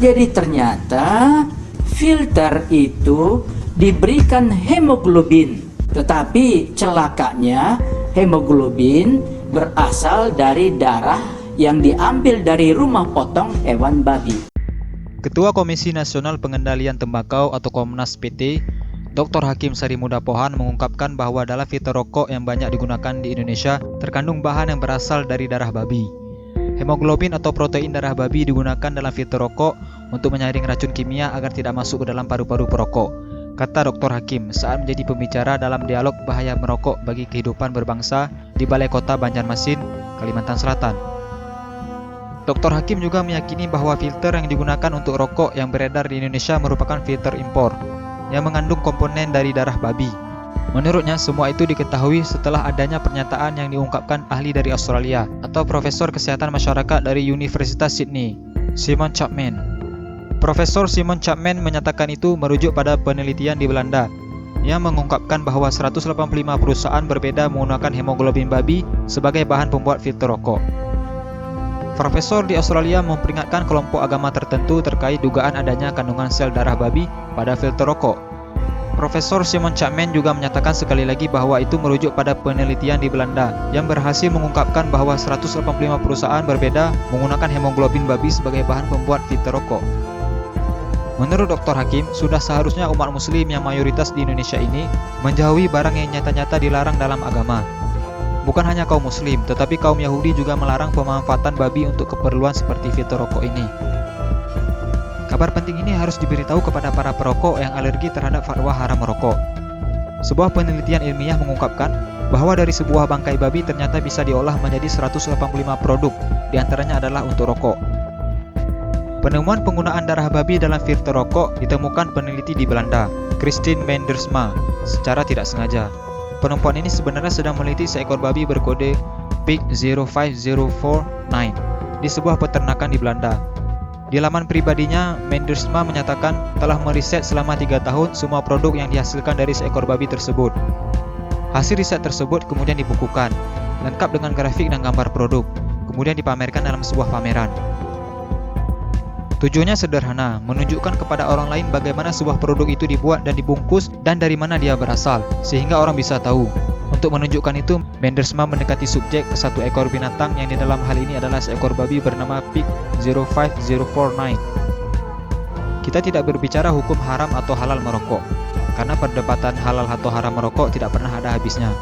Jadi ternyata filter itu diberikan hemoglobin, tetapi celakanya hemoglobin berasal dari darah yang diambil dari rumah potong hewan babi. Ketua Komisi Nasional Pengendalian Tembakau atau Komnas PT, Dr. Hakim Sarimuda Pohan mengungkapkan bahwa dalam filter rokok yang banyak digunakan di Indonesia terkandung bahan yang berasal dari darah babi. Hemoglobin atau protein darah babi digunakan dalam filter rokok untuk menyaring racun kimia agar tidak masuk ke dalam paru-paru perokok, kata Dr. Hakim saat menjadi pembicara dalam dialog bahaya merokok bagi kehidupan berbangsa di Balai Kota Banjarmasin, Kalimantan Selatan. Dr. Hakim juga meyakini bahwa filter yang digunakan untuk rokok yang beredar di Indonesia merupakan filter impor yang mengandung komponen dari darah babi. Menurutnya, semua itu diketahui setelah adanya pernyataan yang diungkapkan ahli dari Australia atau Profesor Kesehatan Masyarakat dari Universitas Sydney, Simon Chapman. Profesor Simon Chapman menyatakan itu merujuk pada penelitian di Belanda yang mengungkapkan bahwa 185 perusahaan berbeda menggunakan hemoglobin babi sebagai bahan pembuat filter rokok. Profesor di Australia memperingatkan kelompok agama tertentu terkait dugaan adanya kandungan sel darah babi pada filter rokok. Profesor Simon Chapman juga menyatakan sekali lagi bahwa itu merujuk pada penelitian di Belanda yang berhasil mengungkapkan bahwa 185 perusahaan berbeda menggunakan hemoglobin babi sebagai bahan pembuat filter rokok. Menurut Dr. Hakim, sudah seharusnya umat muslim yang mayoritas di Indonesia ini menjauhi barang yang nyata-nyata dilarang dalam agama. Bukan hanya kaum muslim, tetapi kaum Yahudi juga melarang pemanfaatan babi untuk keperluan seperti filter rokok ini. Kabar penting ini harus diberitahu kepada para perokok yang alergi terhadap fatwa haram merokok. Sebuah penelitian ilmiah mengungkapkan bahwa dari sebuah bangkai babi ternyata bisa diolah menjadi 185 produk, diantaranya adalah untuk rokok. Penemuan penggunaan darah babi dalam filter rokok ditemukan peneliti di Belanda, Christine Mendersma, secara tidak sengaja. Perempuan ini sebenarnya sedang meneliti seekor babi berkode Pig 05049 di sebuah peternakan di Belanda. Di laman pribadinya, Mendersma menyatakan telah meriset selama 3 tahun semua produk yang dihasilkan dari seekor babi tersebut. Hasil riset tersebut kemudian dibukukan, lengkap dengan grafik dan gambar produk, kemudian dipamerkan dalam sebuah pameran. Tujuannya sederhana, menunjukkan kepada orang lain bagaimana sebuah produk itu dibuat dan dibungkus dan dari mana dia berasal, sehingga orang bisa tahu. Untuk menunjukkan itu, Mendersma mendekati subjek ke satu ekor binatang yang di dalam hal ini adalah seekor babi bernama Pig 05049. Kita tidak berbicara hukum haram atau halal merokok, karena perdebatan halal atau haram merokok tidak pernah ada habisnya.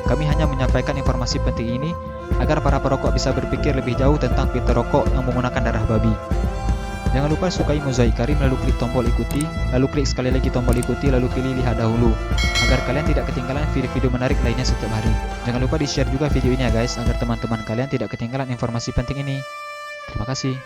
Kami hanya menyampaikan informasi penting ini agar para perokok bisa berpikir lebih jauh tentang filter rokok yang menggunakan darah babi. Jangan lupa sukai Mozaik Karim lalu klik tombol ikuti, lalu klik sekali lagi tombol ikuti, lalu pilih lihat dahulu, agar kalian tidak ketinggalan video-video menarik lainnya setiap hari. Jangan lupa di-share juga video ini ya guys, agar teman-teman kalian tidak ketinggalan informasi penting ini. Terima kasih.